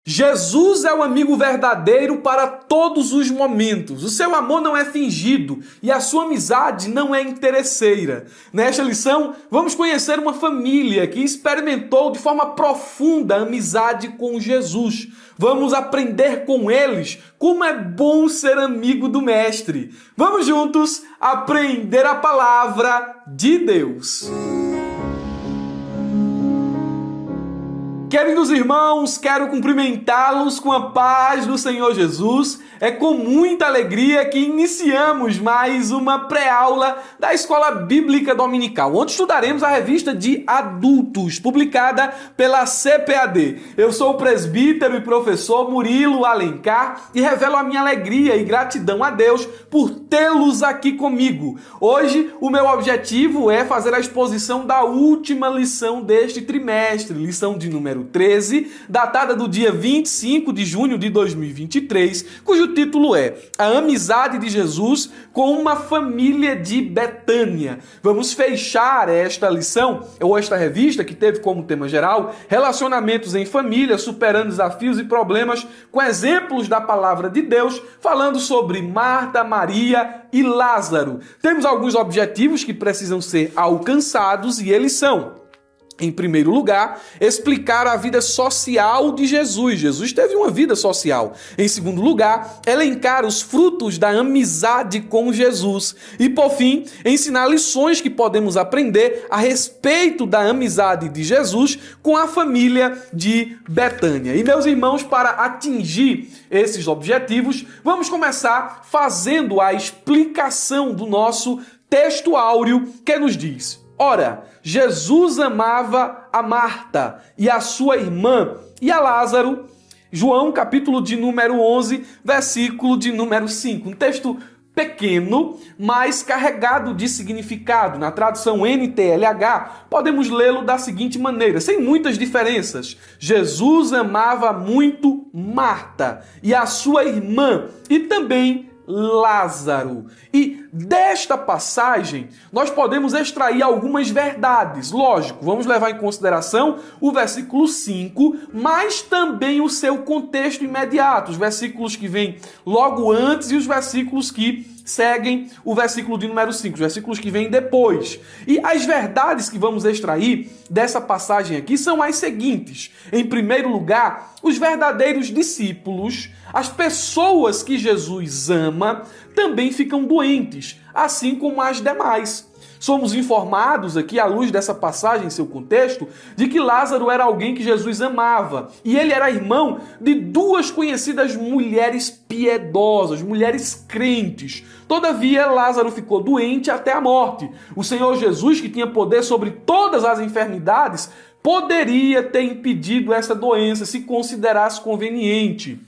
Jesus é o amigo verdadeiro para todos os momentos. O seu amor não é fingido e a sua amizade não é interesseira. Nesta lição, vamos conhecer uma família que experimentou de forma profunda a amizade com Jesus. Vamos aprender com eles como é bom ser amigo do Mestre. Vamos juntos aprender a palavra de Deus. Queridos irmãos, quero cumprimentá-los com a paz do Senhor Jesus. É com muita alegria que iniciamos mais uma pré-aula da Escola Bíblica Dominical, onde estudaremos a revista de adultos, publicada pela CPAD. Eu sou o presbítero e professor Murilo Alencar e revelo a minha alegria e gratidão a Deus por tê-los aqui comigo. Hoje, o meu objetivo é fazer a exposição da última lição deste trimestre, lição de número 13, datada do dia 25 de junho de 2023, cujo título é A Amizade de Jesus com uma Família de Betânia. Vamos fechar esta lição, ou esta revista, que teve como tema geral Relacionamentos em Família, superando desafios e problemas, com exemplos da Palavra de Deus, falando sobre Marta, Maria e Lázaro. Temos alguns objetivos que precisam ser alcançados e eles são: em primeiro lugar, explicar a vida social de Jesus. Jesus teve uma vida social. Em segundo lugar, elencar os frutos da amizade com Jesus. E, por fim, ensinar lições que podemos aprender a respeito da amizade de Jesus com a família de Betânia. E, meus irmãos, para atingir esses objetivos, vamos começar fazendo a explicação do nosso texto áureo que nos diz: ora, Jesus amava a Marta e a sua irmã e a Lázaro. João, capítulo de número 11, versículo de número 5. Um texto pequeno, mas carregado de significado. Na tradução NTLH, podemos lê-lo da seguinte maneira, sem muitas diferenças: Jesus amava muito Marta e a sua irmã e também Lázaro. E desta passagem nós podemos extrair algumas verdades. Lógico, vamos levar em consideração o versículo 5, mas também o seu contexto imediato, os versículos que vêm logo antes e os versículos que seguem o versículo de número 5, os versículos que vêm depois. E as verdades que vamos extrair dessa passagem aqui são as seguintes. Em primeiro lugar, os verdadeiros discípulos, as pessoas que Jesus ama, também ficam doentes, assim como as demais. Somos informados aqui, à luz dessa passagem em seu contexto, de que Lázaro era alguém que Jesus amava. E ele era irmão de duas conhecidas mulheres piedosas, mulheres crentes. Todavia, Lázaro ficou doente até a morte. O Senhor Jesus, que tinha poder sobre todas as enfermidades, poderia ter impedido essa doença se considerasse conveniente.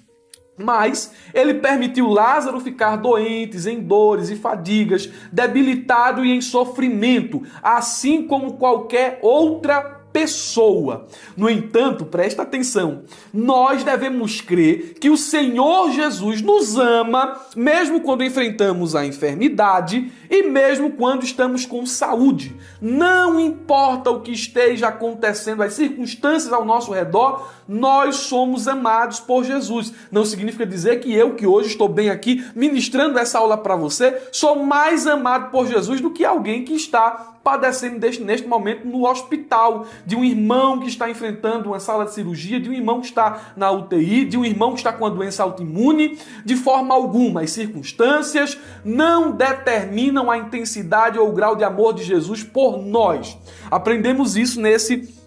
Mas ele permitiu Lázaro ficar doente, em dores e fadigas, debilitado e em sofrimento, assim como qualquer outra pessoa. No entanto, presta atenção, nós devemos crer que o Senhor Jesus nos ama, mesmo quando enfrentamos a enfermidade e mesmo quando estamos com saúde. Não importa o que esteja acontecendo, as circunstâncias ao nosso redor, nós somos amados por Jesus. Não significa dizer que eu, que hoje estou bem aqui ministrando essa aula para você, sou mais amado por Jesus do que alguém que está padecendo neste momento no hospital, de um irmão que está enfrentando uma sala de cirurgia, de um irmão que está na UTI, de um irmão que está com uma doença autoimune. De forma alguma, as circunstâncias não determinam a intensidade ou o grau de amor de Jesus por nós. Aprendemos isso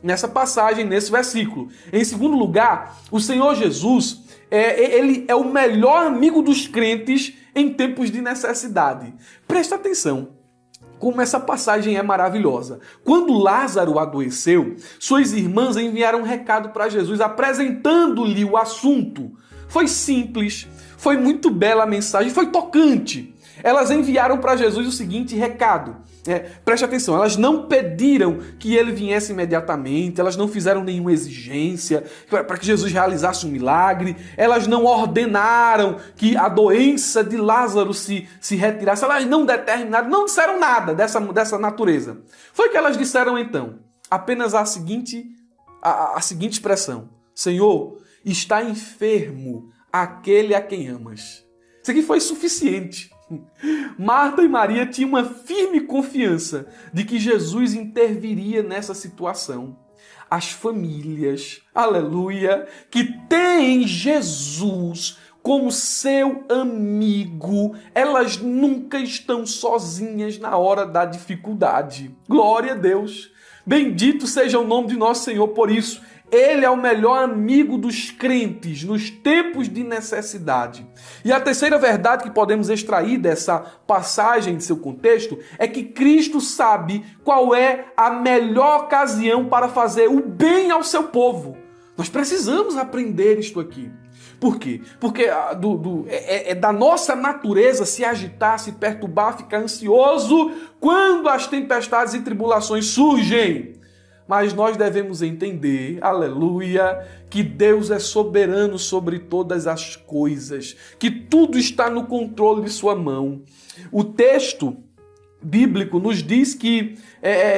nessa passagem, nesse versículo. Em segundo lugar, o Senhor Jesus, ele é o melhor amigo dos crentes em tempos de necessidade. Presta atenção como essa passagem é maravilhosa. Quando Lázaro adoeceu, suas irmãs enviaram um recado para Jesus, apresentando-lhe o assunto. Foi simples, foi muito bela a mensagem, foi tocante. Elas enviaram para Jesus o seguinte recado. Preste atenção, elas não pediram que ele viesse imediatamente, elas não fizeram nenhuma exigência para que Jesus realizasse um milagre, elas não ordenaram que a doença de Lázaro se retirasse, elas não determinaram, não disseram nada dessa natureza. Foi que elas disseram então, apenas a seguinte expressão: Senhor, está enfermo aquele a quem amas. Isso aqui foi suficiente. Marta e Maria tinham uma firme confiança de que Jesus interviria nessa situação. As famílias, aleluia, que têm Jesus como seu amigo, elas nunca estão sozinhas na hora da dificuldade. Glória a Deus. Bendito seja o nome de nosso Senhor por isso. Ele é o melhor amigo dos crentes nos tempos de necessidade. E a terceira verdade que podemos extrair dessa passagem de seu contexto é que Cristo sabe qual é a melhor ocasião para fazer o bem ao seu povo. Nós precisamos aprender isto aqui. Por quê? Porque é da nossa natureza se agitar, se perturbar, ficar ansioso quando as tempestades e tribulações surgem. Mas nós devemos entender, aleluia, que Deus é soberano sobre todas as coisas, que tudo está no controle de sua mão. O texto bíblico nos diz que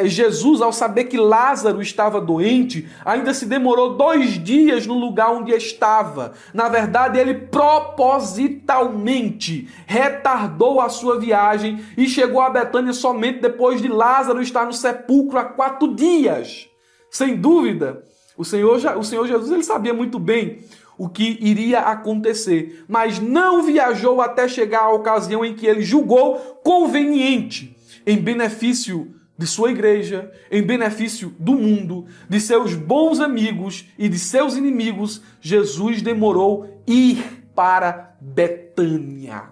Jesus, ao saber que Lázaro estava doente, ainda se demorou 2 dias no lugar onde estava. Na verdade, ele propositalmente retardou a sua viagem e chegou a Betânia somente depois de Lázaro estar no sepulcro há 4 dias. Sem dúvida, o Senhor Jesus ele sabia muito bem o que iria acontecer, mas não viajou até chegar à ocasião em que ele julgou conveniente, em benefício de sua igreja, em benefício do mundo, de seus bons amigos e de seus inimigos. Jesus demorou ir para Betânia.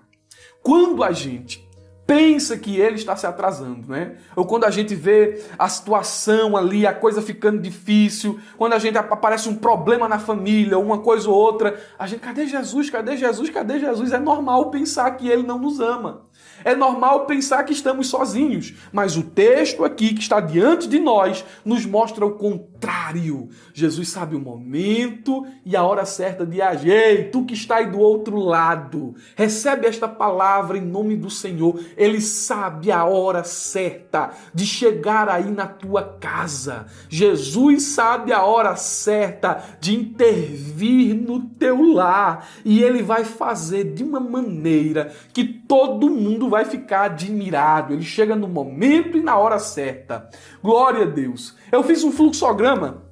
Quando a gente pensa que ele está se atrasando, né? Ou quando a gente vê a situação ali, a coisa ficando difícil, quando a gente aparece um problema na família, uma coisa ou outra, a gente, cadê Jesus? Cadê Jesus? Cadê Jesus? É normal pensar que ele não nos ama. É normal pensar que estamos sozinhos, mas o texto aqui que está diante de nós nos mostra o contrário. Jesus sabe o momento e a hora certa de agir. Ei, tu que está aí do outro lado, recebe esta palavra em nome do Senhor. Ele sabe a hora certa de chegar aí na tua casa. Jesus sabe a hora certa de intervir no teu lar e ele vai fazer de uma maneira que todo mundo vai ficar admirado. Ele chega no momento e na hora certa. Glória a Deus. Eu fiz um fluxograma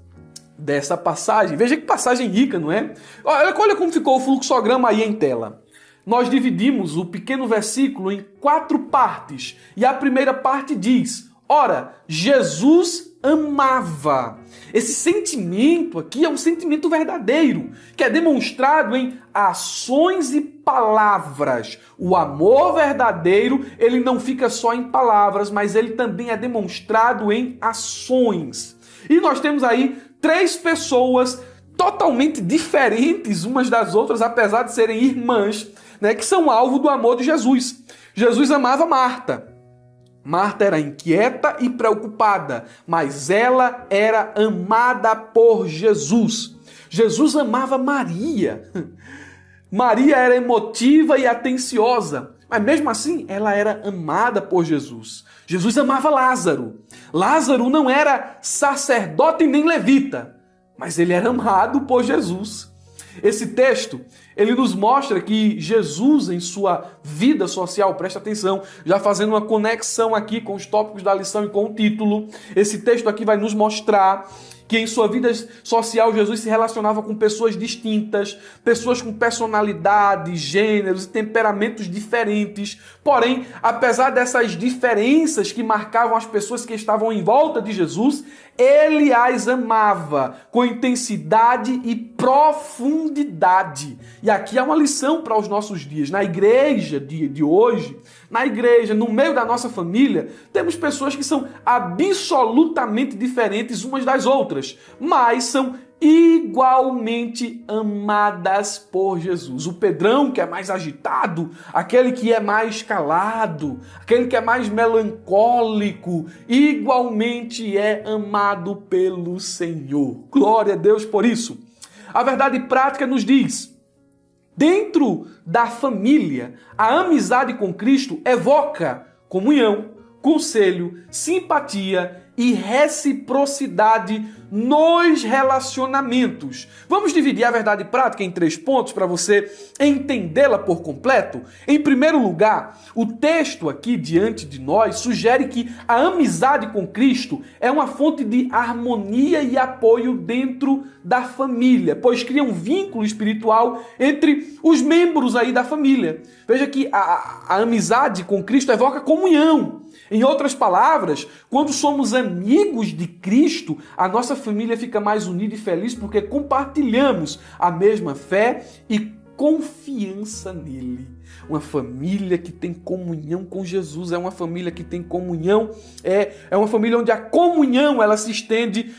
dessa passagem. Veja que passagem rica, não é? Olha como ficou o fluxograma aí em tela. Nós dividimos o pequeno versículo em 4 partes. E a primeira parte diz: ora, Jesus amava. Esse sentimento aqui é um sentimento verdadeiro, que é demonstrado em ações e palavras. O amor verdadeiro, ele não fica só em palavras, mas ele também é demonstrado em ações. E nós temos aí 3 pessoas totalmente diferentes umas das outras, apesar de serem irmãs, né, que são alvo do amor de Jesus. Jesus amava Marta. Marta era inquieta e preocupada, mas ela era amada por Jesus. Jesus amava Maria. Maria era emotiva e atenciosa, mas mesmo assim ela era amada por Jesus. Jesus amava Lázaro. Lázaro não era sacerdote nem levita, mas ele era amado por Jesus. Esse texto, ele nos mostra que Jesus, em sua vida social, presta atenção, já fazendo uma conexão aqui com os tópicos da lição e com o título, esse texto aqui vai nos mostrar que em sua vida social Jesus se relacionava com pessoas distintas, pessoas com personalidades, gêneros e temperamentos diferentes. Porém, apesar dessas diferenças que marcavam as pessoas que estavam em volta de Jesus, ele as amava com intensidade e profundidade. E aqui há uma lição para os nossos dias. Na igreja de hoje, na igreja, no meio da nossa família, temos pessoas que são absolutamente diferentes umas das outras, mas são igualmente amadas por Jesus. O Pedrão, que é mais agitado, aquele que é mais calado, aquele que é mais melancólico, igualmente é amado pelo Senhor. Glória a Deus por isso. A verdade prática nos diz: dentro da família, a amizade com Cristo evoca comunhão, conselho, simpatia e reciprocidade nos relacionamentos. Vamos dividir a verdade prática em 3 pontos para você entendê-la por completo? Em primeiro lugar, o texto aqui diante de nós sugere que a amizade com Cristo é uma fonte de harmonia e apoio dentro da família, pois cria um vínculo espiritual entre os membros aí da família. Veja que a amizade com Cristo evoca comunhão. Em outras palavras, quando somos amigos de Cristo, a nossa família fica mais unida e feliz porque compartilhamos a mesma fé e confiança nele. Uma família que tem comunhão com Jesus é uma família que tem comunhão, é uma família onde a comunhão ela se estende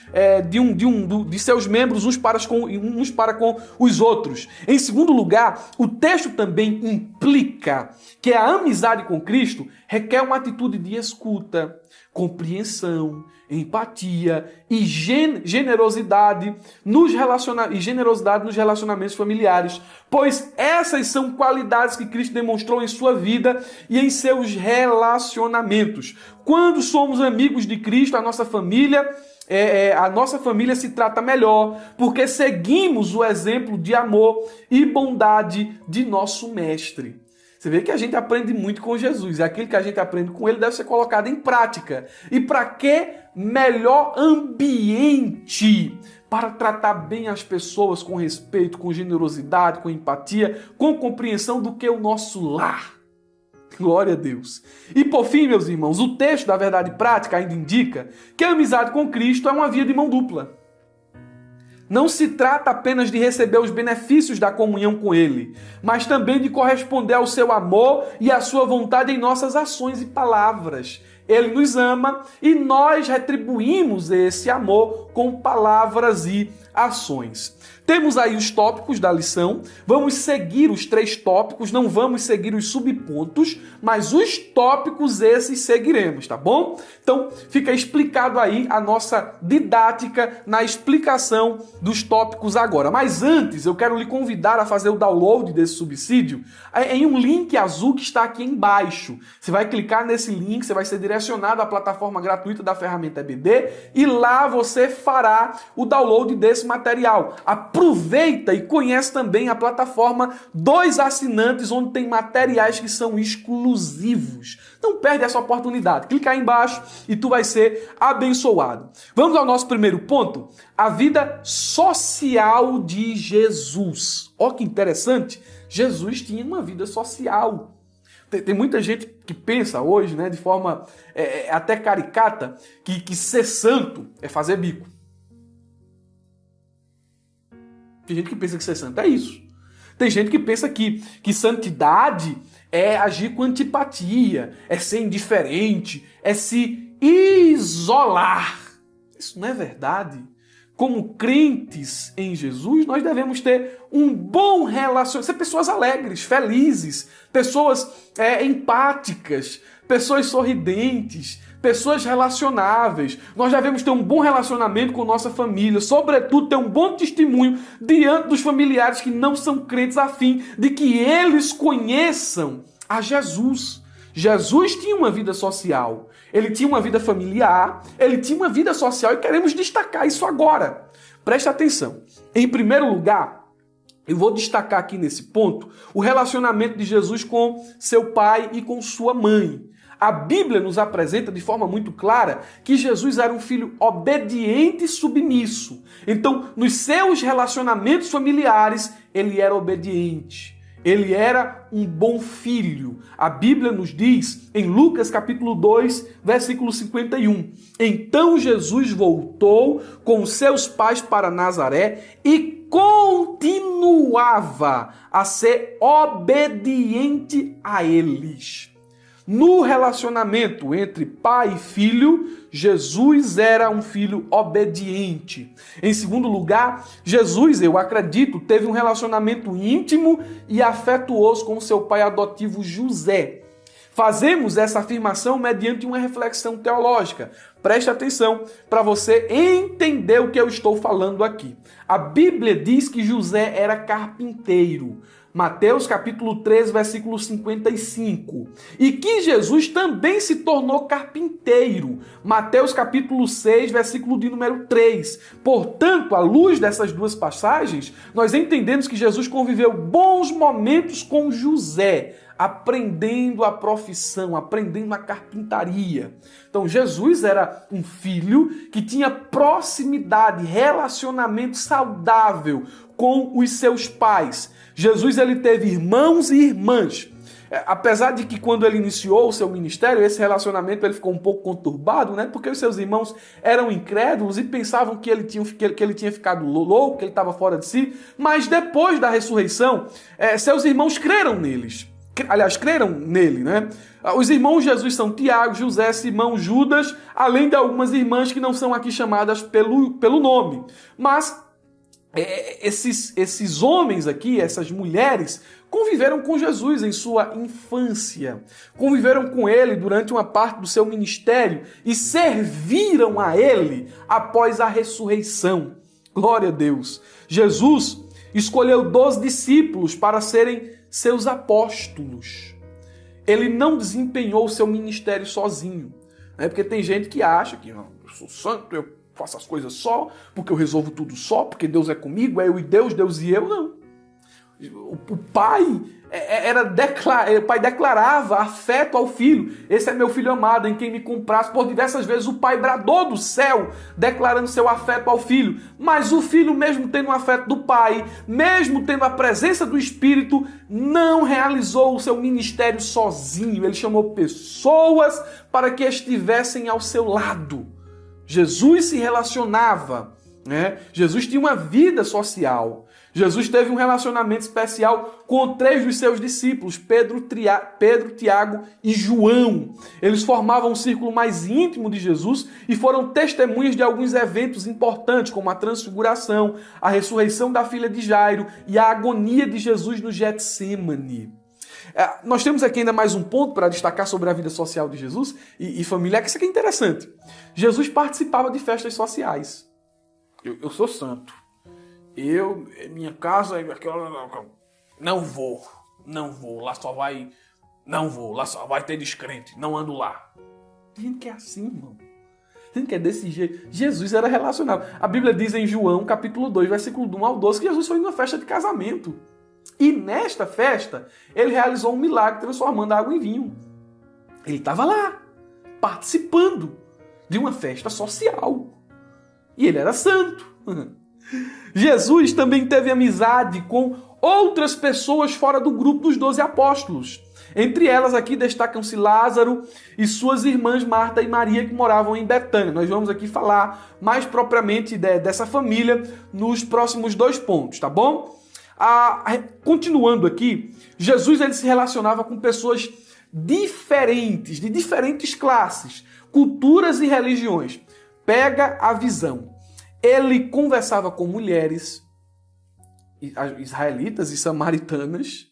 de seus membros uns para com os outros. Em segundo lugar, o texto também implica que a amizade com Cristo requer uma atitude de escuta, compreensão, empatia e generosidade nos relacionamentos familiares, pois essas são qualidades que Cristo demonstrou em sua vida e em seus relacionamentos. Quando somos amigos de Cristo, a nossa família se trata melhor, porque seguimos o exemplo de amor e bondade de nosso Mestre. Você vê que a gente aprende muito com Jesus, e aquilo que a gente aprende com ele deve ser colocado em prática. E para que melhor ambiente para tratar bem as pessoas com respeito, com generosidade, com empatia, com compreensão do que o nosso lar? Glória a Deus. E por fim, meus irmãos, o texto da verdade prática ainda indica que a amizade com Cristo é uma via de mão dupla. Não se trata apenas de receber os benefícios da comunhão com Ele, mas também de corresponder ao seu amor e à sua vontade em nossas ações e palavras. Ele nos ama e nós retribuímos esse amor com palavras e ações. Temos aí os tópicos da lição, vamos seguir os 3 tópicos, não vamos seguir os subpontos, mas os tópicos esses seguiremos, tá bom? Então fica explicado aí a nossa didática na explicação dos tópicos agora. Mas antes eu quero lhe convidar a fazer o download desse subsídio em um link azul que está aqui embaixo. Você vai clicar nesse link, você vai ser direcionado à plataforma gratuita da ferramenta EBD e lá você fará o download desse material. Aproveita e conhece também a plataforma dos assinantes, onde tem materiais que são exclusivos. Não perde essa oportunidade. Clica aí embaixo e tu vai ser abençoado. Vamos ao nosso primeiro ponto, a vida social de Jesus. Olha que interessante, Jesus tinha uma vida social. Tem muita gente que pensa hoje, né, de forma até caricata, que ser santo é fazer bico. Tem gente que pensa que ser santo é isso. Tem gente que pensa que santidade é agir com antipatia, é ser indiferente, é se isolar. Isso não é verdade. Como crentes em Jesus, nós devemos ter um bom relacionamento, ser pessoas alegres, felizes, pessoas empáticas, pessoas sorridentes, pessoas relacionáveis. Nós devemos ter um bom relacionamento com nossa família, sobretudo ter um bom testemunho diante dos familiares que não são crentes, a fim de que eles conheçam a Jesus. Jesus tinha uma vida social, ele tinha uma vida familiar, ele tinha uma vida social e queremos destacar isso agora. Preste atenção. Em primeiro lugar, eu vou destacar aqui nesse ponto o relacionamento de Jesus com seu pai e com sua mãe. A Bíblia nos apresenta de forma muito clara que Jesus era um filho obediente e submisso. Então, nos seus relacionamentos familiares, ele era obediente. Ele era um bom filho. A Bíblia nos diz, em Lucas capítulo 2, versículo 51, então Jesus voltou com seus pais para Nazaré e continuava a ser obediente a eles. No relacionamento entre pai e filho, Jesus era um filho obediente. Em segundo lugar, Jesus, eu acredito, teve um relacionamento íntimo e afetuoso com seu pai adotivo José. Fazemos essa afirmação mediante uma reflexão teológica. Preste atenção para você entender o que eu estou falando aqui. A Bíblia diz que José era carpinteiro. Mateus capítulo 13, versículo 55. E que Jesus também se tornou carpinteiro. Mateus capítulo 6, versículo de número 3. Portanto, à luz dessas duas passagens, nós entendemos que Jesus conviveu bons momentos com José, aprendendo a profissão, aprendendo a carpintaria. Então, Jesus era um filho que tinha proximidade, relacionamento saudável com os seus pais. Jesus ele teve irmãos e irmãs. Apesar de que quando ele iniciou o seu ministério, esse relacionamento ele ficou um pouco conturbado, né? Porque os seus irmãos eram incrédulos e pensavam que ele tinha ficado louco, que ele estava fora de si. Mas depois da ressurreição, seus irmãos creram neles. Aliás, creram nele, né? Os irmãos de Jesus são Tiago, José, Simão, Judas, além de algumas irmãs que não são aqui chamadas pelo nome. Mas esses homens aqui, essas mulheres, conviveram com Jesus em sua infância, conviveram com ele durante uma parte do seu ministério e serviram a ele após a ressurreição. Glória a Deus! Jesus escolheu 12 discípulos para serem seus apóstolos. Ele não desempenhou o seu ministério sozinho, né? Porque tem gente que acha que eu sou santo, eu faço as coisas só, porque eu resolvo tudo só, porque Deus é comigo, é eu e Deus, Deus e eu. Não. O pai o pai declarava afeto ao filho. Esse é meu filho amado, em quem me compraste. Por diversas vezes o pai bradou do céu, declarando seu afeto ao filho. Mas o filho, mesmo tendo o afeto do pai, mesmo tendo a presença do Espírito, não realizou o seu ministério sozinho. Ele chamou pessoas para que estivessem ao seu lado. Jesus se relacionava, né? Jesus tinha uma vida social. Jesus teve um relacionamento especial com 3 dos seus discípulos, Pedro, Tiago e João. Eles formavam um círculo mais íntimo de Jesus e foram testemunhas de alguns eventos importantes, como a transfiguração, a ressurreição da filha de Jairo e a agonia de Jesus no Getsêmani. Nós temos aqui ainda mais um ponto para destacar sobre a vida social de Jesus e familiar, que isso aqui é interessante. Jesus participava de festas sociais. Eu sou santo. Minha casa, não vou, lá só vai ter descrente, não ando lá. Tem gente que é assim, irmão. Tem gente que é desse jeito. Jesus era relacionado. A Bíblia diz em João, capítulo 2, versículo 1 ao 12, que Jesus foi em uma festa de casamento. E nesta festa, ele realizou um milagre transformando a água em vinho. Ele estava lá, participando de uma festa social. E ele era santo. Jesus também teve amizade com outras pessoas fora do grupo dos 12 apóstolos. Entre elas aqui destacam-se Lázaro e suas irmãs Marta e Maria, que moravam em Betânia. Nós vamos aqui falar mais propriamente dessa família nos próximos 2 pontos, tá bom? Continuando aqui, Jesus ele se relacionava com pessoas diferentes, de diferentes classes, culturas e religiões. Pega a visão. Ele conversava com mulheres israelitas e samaritanas.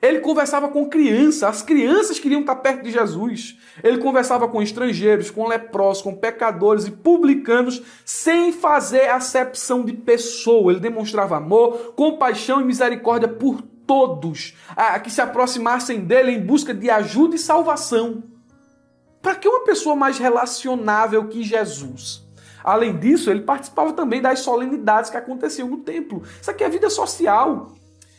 Ele conversava com crianças. As crianças queriam estar perto de Jesus. Ele conversava com estrangeiros, com leprosos, com pecadores e publicanos, sem fazer acepção de pessoa. Ele demonstrava amor, compaixão e misericórdia por todos, que se aproximassem dele em busca de ajuda e salvação. Para que uma pessoa mais relacionável que Jesus? Além disso, ele participava também das solenidades que aconteciam no templo. Isso aqui é vida social.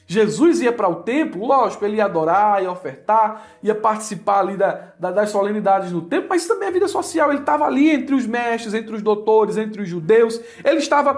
Jesus ia para o templo, lógico, ele ia adorar, ia ofertar, ia participar ali das solenidades no templo, mas isso também é vida social. Ele estava ali entre os mestres, entre os doutores, entre os judeus. Ele estava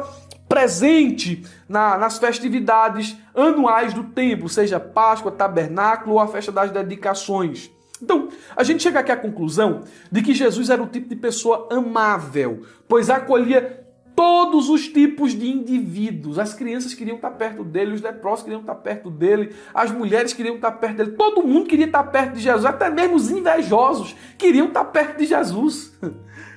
presente nas festividades anuais do templo, seja Páscoa, Tabernáculo ou a festa das dedicações. Então, a gente chega aqui à conclusão de que Jesus era o tipo de pessoa amável, pois acolhia todos os tipos de indivíduos. As crianças queriam estar perto dele, os leprosos queriam estar perto dele, as mulheres queriam estar perto dele, todo mundo queria estar perto de Jesus, até mesmo os invejosos queriam estar perto de Jesus.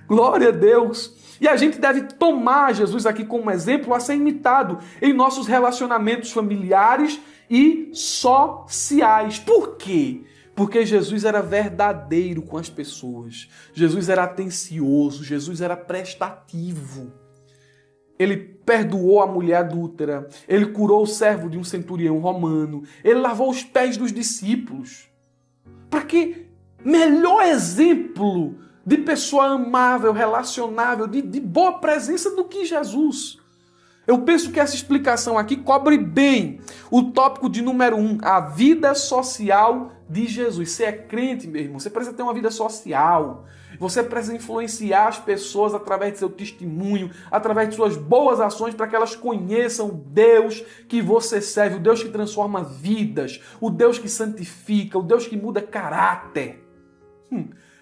Glória a Deus! E a gente deve tomar Jesus aqui como exemplo a ser imitado em nossos relacionamentos familiares e sociais. Por quê? Porque Jesus era verdadeiro com as pessoas. Jesus era atencioso, Jesus era prestativo. Ele perdoou a mulher adúltera, ele curou o servo de um centurião romano, ele lavou os pés dos discípulos. Para que melhor exemplo de pessoa amável, relacionável, de boa presença do que Jesus? Eu penso que essa explicação aqui cobre bem o tópico de número 1, a vida social de Jesus. Você é crente, meu irmão, você precisa ter uma vida social. Você precisa influenciar as pessoas através de seu testemunho, através de suas boas ações, para que elas conheçam o Deus que você serve, o Deus que transforma vidas, o Deus que santifica, o Deus que muda caráter.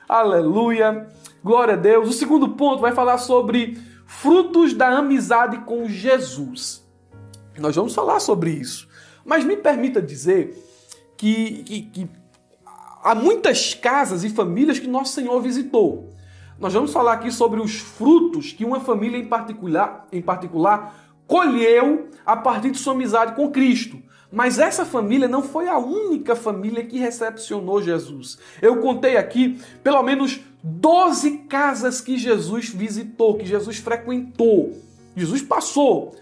Aleluia! Glória a Deus! O segundo ponto vai falar sobre frutos da amizade com Jesus. Nós vamos falar sobre isso. Mas me permita dizer que há muitas casas e famílias que nosso Senhor visitou. Nós vamos falar aqui sobre os frutos que uma família em particular colheu a partir de sua amizade com Cristo. Mas essa família não foi a única família que recepcionou Jesus. Eu contei aqui pelo menos 12 casas que Jesus visitou, que Jesus frequentou. Jesus passou.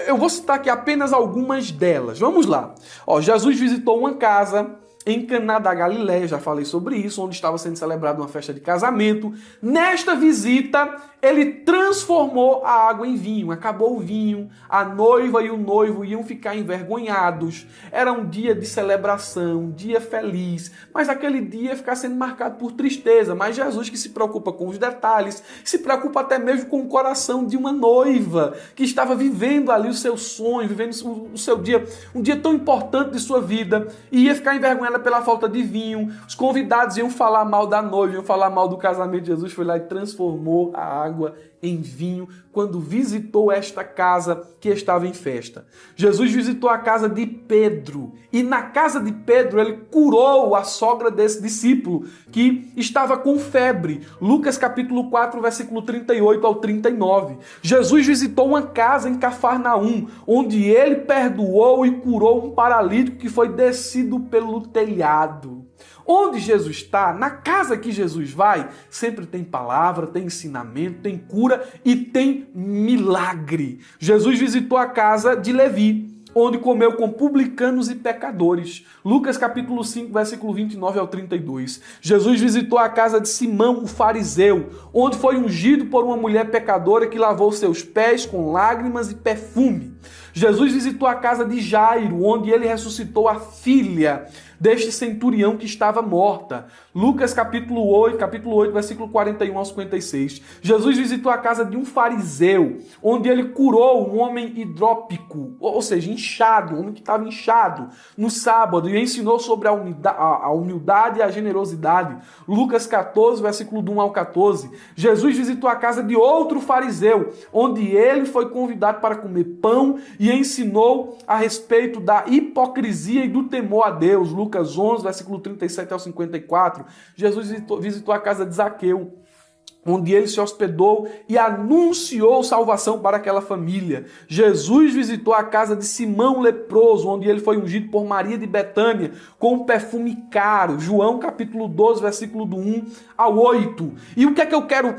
Eu vou citar aqui apenas algumas delas. Vamos lá. Jesus visitou uma casa em Caná da Galileia, já falei sobre isso, onde estava sendo celebrada uma festa de casamento. Nesta visita, ele transformou a água em vinho. Acabou o vinho, a noiva e o noivo iam ficar envergonhados. Era um dia de celebração, um dia feliz, mas aquele dia ia ficar sendo marcado por tristeza. Mas Jesus, que se preocupa com os detalhes, se preocupa até mesmo com o coração de uma noiva que estava vivendo ali o seu sonho, vivendo o seu dia, um dia tão importante de sua vida, e ia ficar envergonhada pela falta de vinho. Os convidados iam falar mal da noiva, iam falar mal do casamento. Jesus foi lá e transformou a água em vinho quando visitou esta casa que estava em festa. Jesus visitou a casa de Pedro, e na casa de Pedro ele curou a sogra desse discípulo que estava com febre. Lucas capítulo 4, versículo 38 ao 39. Jesus visitou uma casa em Cafarnaum, onde ele perdoou e curou um paralítico que foi descido pelo telhado. Onde Jesus está, na casa que Jesus vai, sempre tem palavra, tem ensinamento, tem cura e tem milagre. Jesus visitou a casa de Levi, onde comeu com publicanos e pecadores. Lucas capítulo 5, versículo 29 ao 32. Jesus visitou a casa de Simão, o fariseu, onde foi ungido por uma mulher pecadora que lavou seus pés com lágrimas e perfume. Jesus visitou a casa de Jairo, onde ele ressuscitou a filha deste centurião que estava morta. Lucas capítulo 8, versículo 41 ao 56. Jesus visitou a casa de um fariseu, onde ele curou um homem hidrópico, ou seja, inchado, um homem que estava inchado, no sábado, e ensinou sobre a humildade e a generosidade. Lucas 14, versículo 1 ao 14. Jesus visitou a casa de outro fariseu, onde ele foi convidado para comer pão e ensinou a respeito da hipocrisia e do temor a Deus. Lucas 11, versículo 37 ao 54. Jesus visitou a casa de Zaqueu, onde ele se hospedou e anunciou salvação para aquela família. Jesus visitou a casa de Simão leproso, onde ele foi ungido por Maria de Betânia com um perfume caro. João capítulo 12, versículo do 1 ao 8. E o que é que eu quero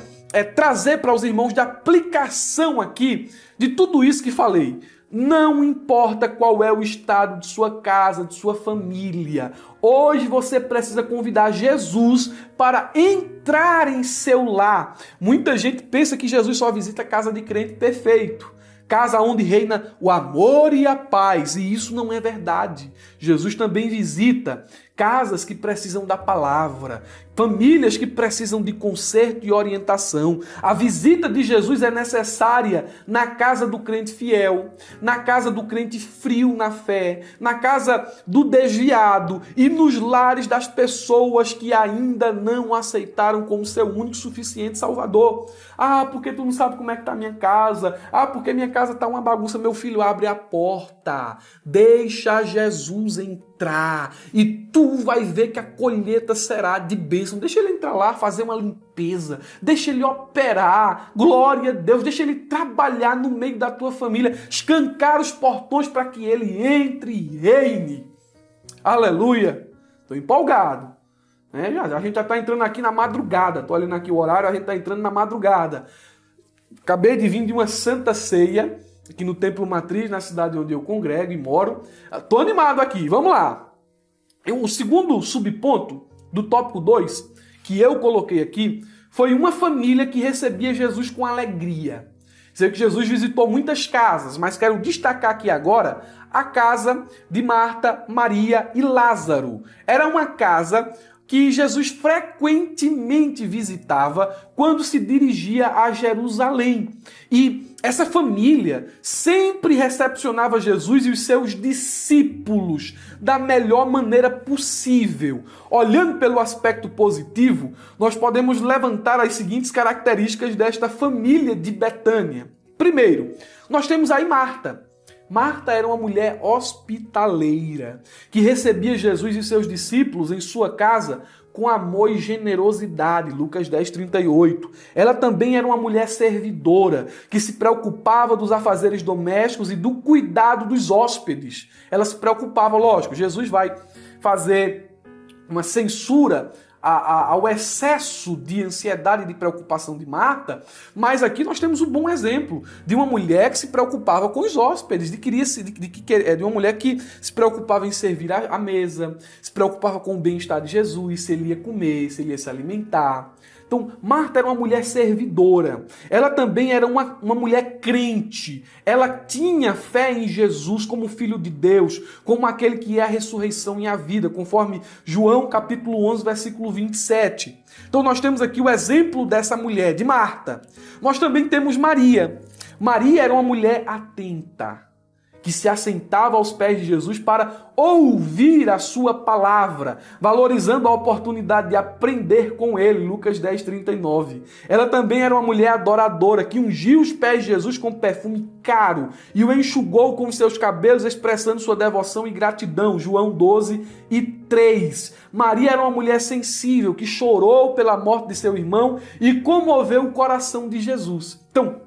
trazer para os irmãos de aplicação aqui de tudo isso que falei? Não importa qual é o estado de sua casa, de sua família. Hoje você precisa convidar Jesus para entrar em seu lar. Muita gente pensa que Jesus só visita a casa de crente perfeito, casa onde reina o amor e a paz. E isso não é verdade. Jesus também visita casas que precisam da palavra, famílias que precisam de conserto e orientação. A visita de Jesus é necessária na casa do crente fiel, na casa do crente frio na fé, na casa do desviado e nos lares das pessoas que ainda não aceitaram como seu único e suficiente Salvador. Ah, porque tu não sabe como é que está a minha casa. Ah, porque minha casa está uma bagunça. Meu filho, abre a porta. Deixa Jesus entrar e tu vai ver que a colheita será de bênção. Deixa ele entrar lá, fazer uma limpeza. Deixa ele operar. Glória a Deus. Deixa ele trabalhar no meio da tua família. Escancar os portões para que ele entre e reine. Aleluia. Estou empolgado. A gente já está entrando aqui na madrugada. Estou olhando aqui o horário, a gente está entrando na madrugada. Acabei de vir de uma santa ceia aqui no Templo Matriz, na cidade onde eu congrego e moro. Tô animado aqui, vamos lá. O segundo subponto do tópico 2, que eu coloquei aqui, foi uma família que recebia Jesus com alegria. Sei que Jesus visitou muitas casas, mas quero destacar aqui agora a casa de Marta, Maria e Lázaro. Era uma casa que Jesus frequentemente visitava quando se dirigia a Jerusalém. E essa família sempre recepcionava Jesus e os seus discípulos da melhor maneira possível. Olhando pelo aspecto positivo, nós podemos levantar as seguintes características desta família de Betânia. Primeiro, nós temos aí Marta. Marta era uma mulher hospitaleira, que recebia Jesus e seus discípulos em sua casa com amor e generosidade, Lucas 10:38. Ela também era uma mulher servidora, que se preocupava dos afazeres domésticos e do cuidado dos hóspedes. Ela se preocupava, lógico, Jesus vai fazer uma censura ao excesso de ansiedade e de preocupação de Marta, mas aqui nós temos um bom exemplo de uma mulher que se preocupava com os hóspedes, de uma mulher que se preocupava em servir a mesa, se preocupava com o bem-estar de Jesus, se ele ia comer, se ele ia se alimentar. Então, Marta era uma mulher servidora. Ela também era uma mulher crente. Ela tinha fé em Jesus como Filho de Deus, como aquele que é a ressurreição e a vida, conforme João capítulo 11, versículo 27. Então, nós temos aqui o exemplo dessa mulher, de Marta. Nós também temos Maria. Maria era uma mulher atenta, que se assentava aos pés de Jesus para ouvir a sua palavra, valorizando a oportunidade de aprender com ele, Lucas 10:39. Ela também era uma mulher adoradora, que ungiu os pés de Jesus com perfume caro e o enxugou com os seus cabelos, expressando sua devoção e gratidão, João 12:3. Maria era uma mulher sensível, que chorou pela morte de seu irmão e comoveu o coração de Jesus. Então,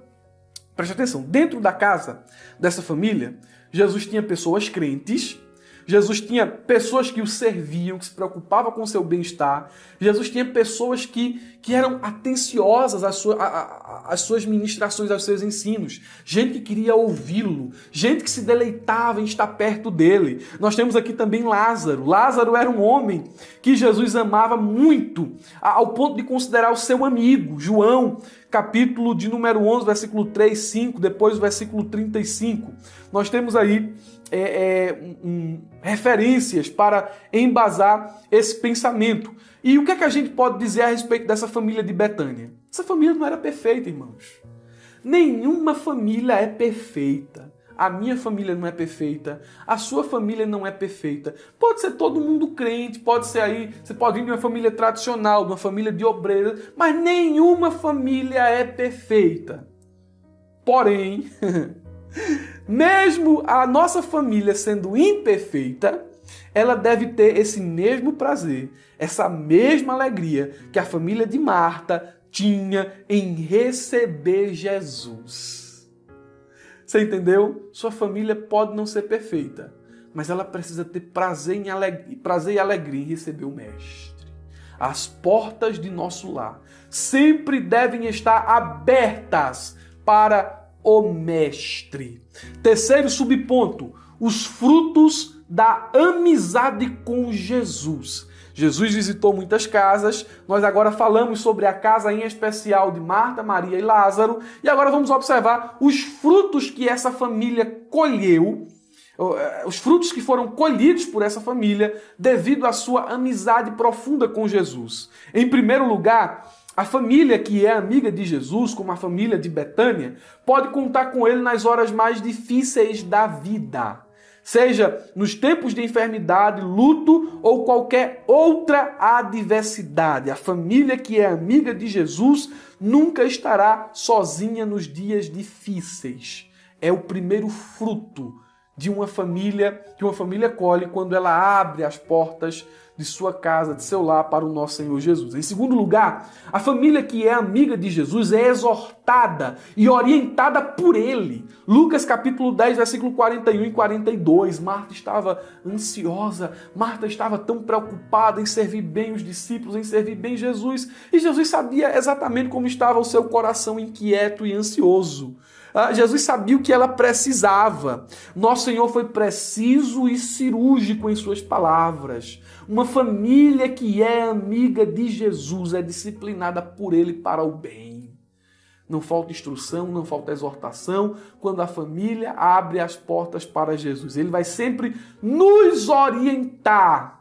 preste atenção, dentro da casa dessa família, Jesus tinha pessoas crentes, Jesus tinha pessoas que o serviam, que se preocupavam com o seu bem-estar, Jesus tinha pessoas que eram atenciosas às suas ministrações, aos seus ensinos, gente que queria ouvi-lo, gente que se deleitava em estar perto dele. Nós temos aqui também Lázaro. Lázaro era um homem que Jesus amava muito, ao ponto de considerar o seu amigo. João, capítulo de número 11, versículo 3, 5, depois o versículo 35. Nós temos aí referências para embasar esse pensamento. E o que é que a gente pode dizer a respeito dessa família de Betânia? Essa família não era perfeita, irmãos. Nenhuma família é perfeita. A minha família não é perfeita, a sua família não é perfeita. Pode ser todo mundo crente, pode ser aí, você pode vir de uma família tradicional, de uma família de obreiros, mas nenhuma família é perfeita. Porém, mesmo a nossa família sendo imperfeita, ela deve ter esse mesmo prazer, essa mesma alegria que a família de Marta tinha em receber Jesus. Você entendeu? Sua família pode não ser perfeita, mas ela precisa ter prazer e alegria em receber o Mestre. As portas de nosso lar sempre devem estar abertas para o Mestre. Terceiro subponto, os frutos da amizade com Jesus. Jesus visitou muitas casas, nós agora falamos sobre a casa em especial de Marta, Maria e Lázaro, e agora vamos observar os frutos que essa família colheu, os frutos que foram colhidos por essa família devido à sua amizade profunda com Jesus. Em primeiro lugar, a família que é amiga de Jesus, como a família de Betânia, pode contar com ele nas horas mais difíceis da vida. Seja nos tempos de enfermidade, luto ou qualquer outra adversidade. A família que é amiga de Jesus nunca estará sozinha nos dias difíceis. É o primeiro fruto de uma família, que uma família colhe quando ela abre as portas de sua casa, de seu lar para o nosso Senhor Jesus. Em segundo lugar, a família que é amiga de Jesus é exortada e orientada por ele. Lucas capítulo 10, versículo 41 e 42. Marta estava ansiosa, Marta estava tão preocupada em servir bem os discípulos, em servir bem Jesus, e Jesus sabia exatamente como estava o seu coração inquieto e ansioso. Jesus sabia o que ela precisava. Nosso Senhor foi preciso e cirúrgico em suas palavras. Uma família que é amiga de Jesus é disciplinada por ele para o bem. Não falta instrução, não falta exortação quando a família abre as portas para Jesus. Ele vai sempre nos orientar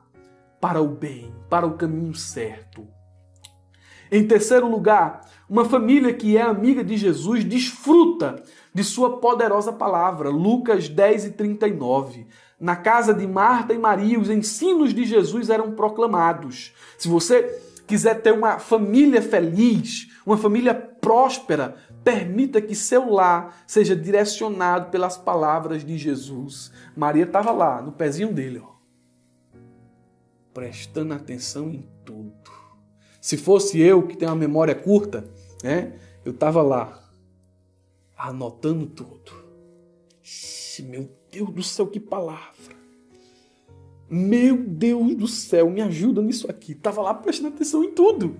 para o bem, para o caminho certo. Em terceiro lugar, uma família que é amiga de Jesus desfruta de sua poderosa palavra. Lucas 10 e 39. Na casa de Marta e Maria, os ensinos de Jesus eram proclamados. Se você quiser ter uma família feliz, uma família próspera, permita que seu lar seja direcionado pelas palavras de Jesus. Maria estava lá, no pezinho dele, prestando atenção em tudo. Se fosse eu, que tenho uma memória curta, eu estava lá, anotando tudo. Meu Deus do céu, que palavra! Meu Deus do céu, me ajuda nisso aqui. Estava lá prestando atenção em tudo.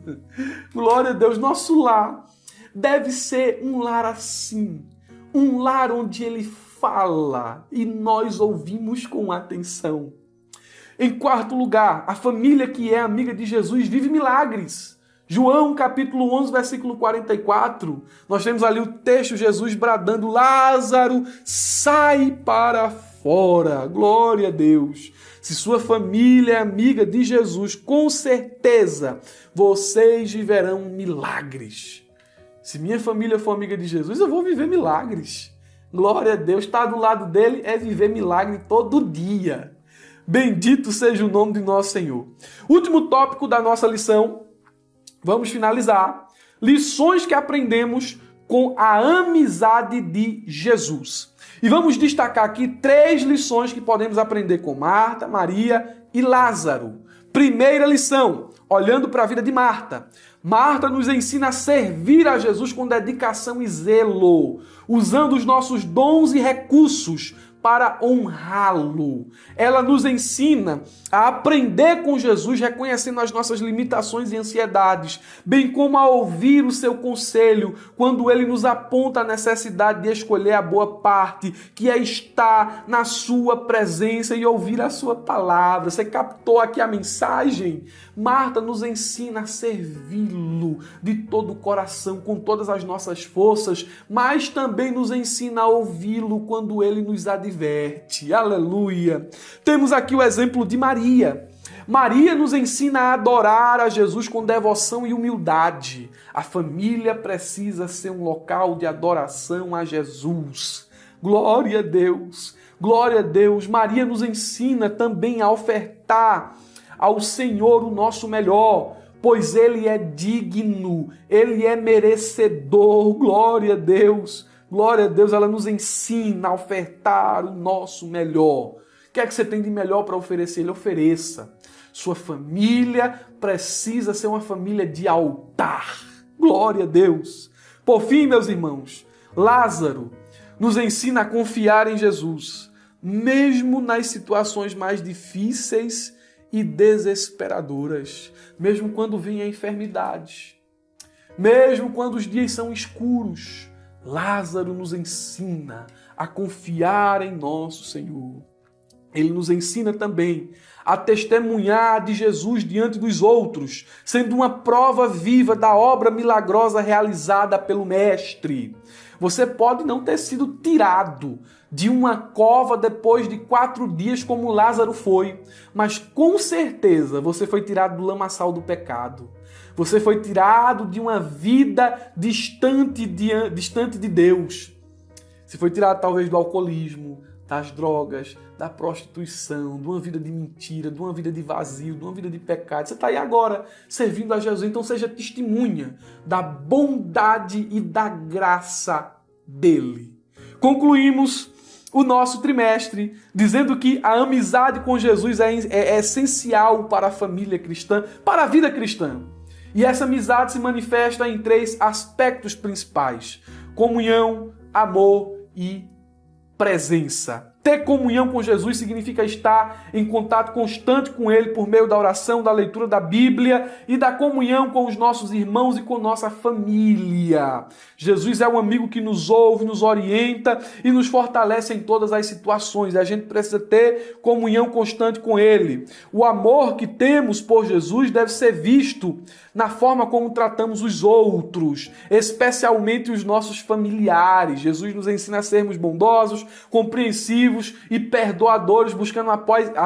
Glória a Deus, nosso lar deve ser um lar assim. Um lar onde ele fala e nós ouvimos com atenção. Em quarto lugar, a família que é amiga de Jesus vive milagres. João capítulo 11, versículo 44, nós temos ali o texto, Jesus bradando, Lázaro, sai para fora. Glória a Deus. Se sua família é amiga de Jesus, com certeza vocês viverão milagres. Se minha família for amiga de Jesus, eu vou viver milagres. Glória a Deus. Estar do lado dele é viver milagre todo dia. Bendito seja o nome de nosso Senhor. Último tópico da nossa lição. Vamos finalizar. Lições que aprendemos com a amizade de Jesus. E vamos destacar aqui 3 lições que podemos aprender com Marta, Maria e Lázaro. Primeira lição, olhando para a vida de Marta. Marta nos ensina a servir a Jesus com dedicação e zelo, usando os nossos dons e recursos para honrá-lo. Ela nos ensina a aprender com Jesus, reconhecendo as nossas limitações e ansiedades, bem como a ouvir o seu conselho quando ele nos aponta a necessidade de escolher a boa parte, que é estar na sua presença e ouvir a sua palavra. Você captou aqui a mensagem? Marta nos ensina a servi-lo de todo o coração, com todas as nossas forças, mas também nos ensina a ouvi-lo quando ele nos adverte. Aleluia! Temos aqui o exemplo de Maria. Maria nos ensina a adorar a Jesus com devoção e humildade. A família precisa ser um local de adoração a Jesus. Glória a Deus! Glória a Deus! Maria nos ensina também a ofertar ao Senhor o nosso melhor, pois Ele é digno, Ele é merecedor. Glória a Deus! Glória a Deus, ela nos ensina a ofertar o nosso melhor. O que é que você tem de melhor para oferecer? Ele ofereça. Sua família precisa ser uma família de altar. Glória a Deus. Por fim, meus irmãos, Lázaro nos ensina a confiar em Jesus, mesmo nas situações mais difíceis e desesperadoras, mesmo quando vem a enfermidade, mesmo quando os dias são escuros. Lázaro nos ensina a confiar em nosso Senhor. Ele nos ensina também a testemunhar de Jesus diante dos outros, sendo uma prova viva da obra milagrosa realizada pelo Mestre. Você pode não ter sido tirado de uma cova depois de 4 dias como Lázaro foi, mas com certeza você foi tirado do lamaçal do pecado. Você foi tirado de uma vida distante de Deus. Você foi tirado talvez do alcoolismo, das drogas, da prostituição, de uma vida de mentira, de uma vida de vazio, de uma vida de pecado. Você está aí agora servindo a Jesus, então seja testemunha da bondade e da graça dele. Concluímos o nosso trimestre, dizendo que a amizade com Jesus é essencial para a família cristã, para a vida cristã. E essa amizade se manifesta em 3 aspectos principais: comunhão, amor e presença. Ter comunhão com Jesus significa estar em contato constante com Ele por meio da oração, da leitura da Bíblia e da comunhão com os nossos irmãos e com nossa família. Jesus é um amigo que nos ouve, nos orienta e nos fortalece em todas as situações. A gente precisa ter comunhão constante com Ele. O amor que temos por Jesus deve ser visto na forma como tratamos os outros, especialmente os nossos familiares. Jesus nos ensina a sermos bondosos, compreensivos e perdoadores, buscando a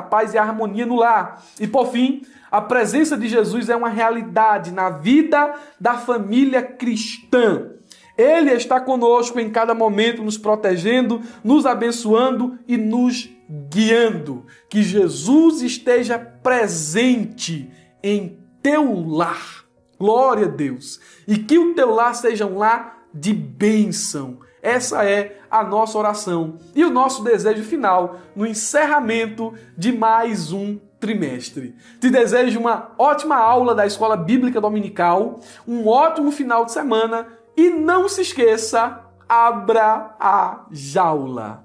paz e a harmonia no lar. E por fim, a presença de Jesus é uma realidade na vida da família cristã. Ele está conosco em cada momento, nos protegendo, nos abençoando e nos guiando. Que Jesus esteja presente em teu lar. Glória a Deus. E que o teu lar seja um lar de bênção. Essa é a nossa oração e o nosso desejo final no encerramento de mais um trimestre. Te desejo uma ótima aula da Escola Bíblica Dominical, um ótimo final de semana e não se esqueça, abra a jaula.